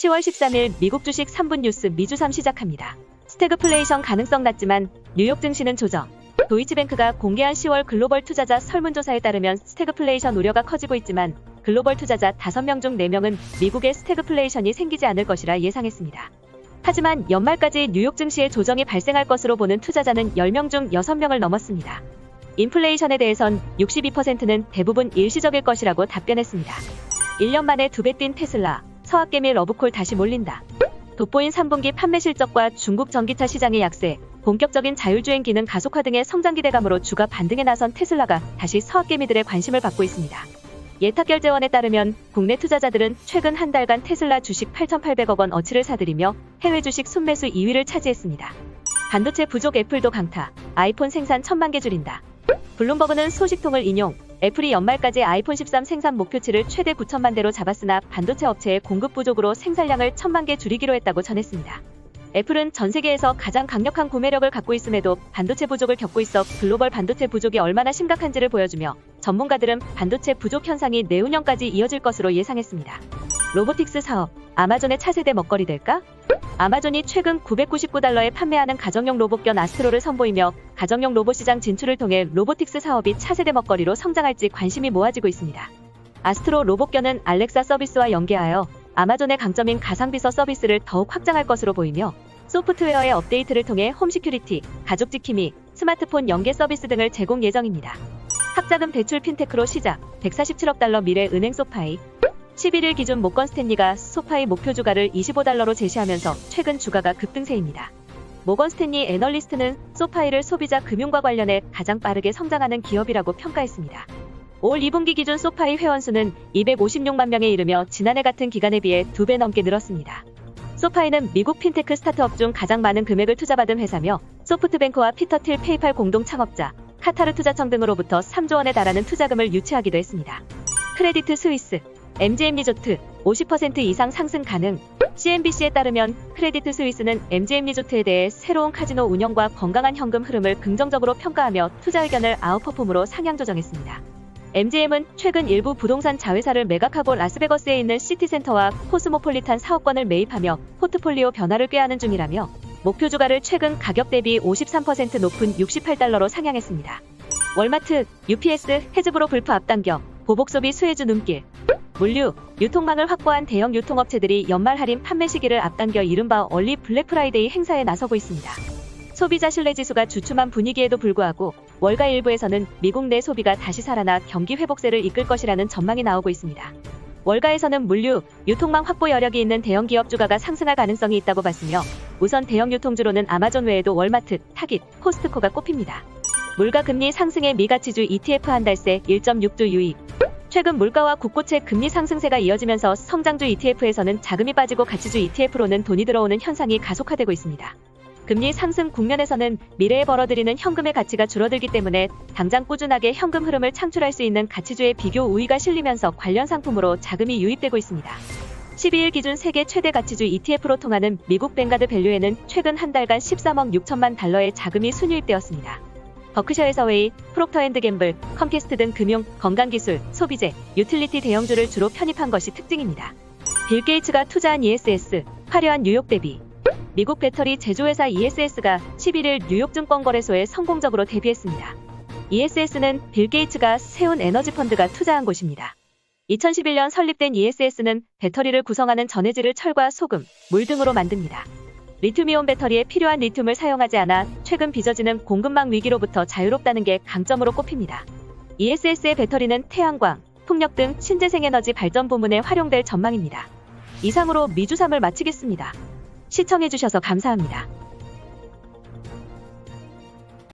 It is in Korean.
10월 13일 미국 주식 3분 뉴스 미주삼 시작합니다. 스태그플레이션 가능성 낮지만 뉴욕 증시는 조정. 도이치뱅크가 공개한 10월 글로벌 투자자 설문조사에 따르면 스태그플레이션 우려가 커지고 있지만 글로벌 투자자 5명 중 4명은 미국에 스태그플레이션이 생기지 않을 것이라 예상했습니다. 하지만 연말까지 뉴욕 증시에 조정이 발생할 것으로 보는 투자자는 10명 중 6명을 넘었습니다. 인플레이션에 대해선 62%는 대부분 일시적일 것이라고 답변했습니다. 1년 만에 2배 뛴 테슬라, 서학개미 러브콜 다시 몰린다. 돋보인 3분기 판매 실적과 중국 전기차 시장의 약세, 본격적인 자율주행 기능 가속화 등의 성장 기대감으로 주가 반등에 나선 테슬라가 다시 서학개미들의 관심을 받고 있습니다. 예탁결제원에 따르면 국내 투자자들은 최근 한 달간 테슬라 주식 8,800억 원 어치를 사들이며 해외 주식 순매수 2위를 차지했습니다. 반도체 부족 애플도 강타, 아이폰 생산 1,000만 개 줄인다. 블룸버그는 소식통을 인용, 애플이 연말까지 아이폰 13 생산 목표치를 최대 9천만 대로 잡았으나 반도체 업체의 공급 부족으로 생산량을 1,000만 개 줄이기로 했다고 전했습니다. 애플은 전 세계에서 가장 강력한 구매력을 갖고 있음에도 반도체 부족을 겪고 있어 글로벌 반도체 부족이 얼마나 심각한지를 보여주며 전문가들은 반도체 부족 현상이 내후년까지 이어질 것으로 예상했습니다. 로보틱스 사업, 아마존의 차세대 먹거리 될까? 아마존이 최근 $999에 판매하는 가정용 로봇견 아스트로를 선보이며 가정용 로봇 시장 진출을 통해 로보틱스 사업이 차세대 먹거리로 성장할지 관심이 모아지고 있습니다. 아스트로 로봇견은 알렉사 서비스와 연계하여 아마존의 강점인 가상비서 서비스를 더욱 확장할 것으로 보이며 소프트웨어의 업데이트를 통해 홈시큐리티, 가족지킴이, 스마트폰 연계 서비스 등을 제공 예정입니다. 학자금 대출 핀테크로 시작, $147억 미래 은행 소파이. 11일 기준 모건 스탠리가 소파이 목표 주가를 $25로 제시하면서 최근 주가가 급등세입니다. 모건 스탠리 애널리스트는 소파이를 소비자 금융과 관련해 가장 빠르게 성장하는 기업이라고 평가했습니다. 올 2분기 기준 소파이 회원수는 256만 명에 이르며 지난해 같은 기간에 비해 2배 넘게 늘었습니다. 소파이는 미국 핀테크 스타트업 중 가장 많은 금액을 투자받은 회사며 소프트뱅크와 피터 틸 페이팔 공동 창업자, 카타르 투자청 등으로부터 3조 원에 달하는 투자금을 유치하기도 했습니다. 크레디트 스위스, MGM 리조트 50% 이상 상승 가능. CNBC에 따르면 크레디트 스위스는 MGM 리조트에 대해 새로운 카지노 운영과 건강한 현금 흐름을 긍정적으로 평가하며 투자 의견을 아웃퍼폼으로 상향 조정했습니다. MGM은 최근 일부 부동산 자회사를 매각하고 라스베거스에 있는 시티센터와 코스모폴리탄 사업권을 매입하며 포트폴리오 변화를 꾀하는 중이라며 목표 주가를 최근 가격 대비 53% 높은 $68로 상향했습니다. 월마트, UPS, 해즈브로 불프 앞당겨, 보복 소비 수혜주 눈길. 물류, 유통망을 확보한 대형 유통업체들이 연말 할인 판매 시기를 앞당겨 이른바 얼리 블랙 프라이데이 행사에 나서고 있습니다. 소비자 신뢰지수가 주춤한 분위기에도 불구하고 월가 일부에서는 미국 내 소비가 다시 살아나 경기 회복세를 이끌 것이라는 전망이 나오고 있습니다. 월가에서는 물류, 유통망 확보 여력이 있는 대형 기업 주가가 상승할 가능성이 있다고 봤으며 우선 대형 유통주로는 아마존 외에도 월마트, 타깃, 코스트코가 꼽힙니다. 물가 금리 상승의 미가치주 ETF 한 달새 1.6조 유입. 최근 물가와 국고채 금리 상승세가 이어지면서 성장주 ETF에서는 자금이 빠지고 가치주 ETF로는 돈이 들어오는 현상이 가속화되고 있습니다. 금리 상승 국면에서는 미래에 벌어들이는 현금의 가치가 줄어들기 때문에 당장 꾸준하게 현금 흐름을 창출할 수 있는 가치주의 비교 우위가 실리면서 관련 상품으로 자금이 유입되고 있습니다. 12일 기준 세계 최대 가치주 ETF로 통하는 미국 뱅가드 밸류에는 최근 한 달간 13억 6천만 달러의 자금이 순유입되었습니다. 버크셔 해서웨이, 프록터앤드갬블, 컴캐스트 등 금융, 건강기술, 소비재, 유틸리티 대형주를 주로 편입한 것이 특징입니다. 빌 게이츠가 투자한 ESS, 화려한 뉴욕 대비. 미국 배터리 제조회사 ESS가 11일 뉴욕 증권거래소에 성공적으로 데뷔했습니다. ESS는 빌 게이츠가 세운 에너지 펀드가 투자한 곳입니다. 2011년 설립된 ESS는 배터리를 구성하는 전해질을 철과 소금, 물 등으로 만듭니다. 리튬이온 배터리에 필요한 리튬을 사용하지 않아 최근 빚어지는 공급망 위기로부터 자유롭다는 게 강점으로 꼽힙니다. ESS의 배터리는 태양광, 풍력 등 신재생에너지 발전 부문에 활용될 전망입니다. 이상으로 미주삼을 마치겠습니다. 시청해주셔서 감사합니다.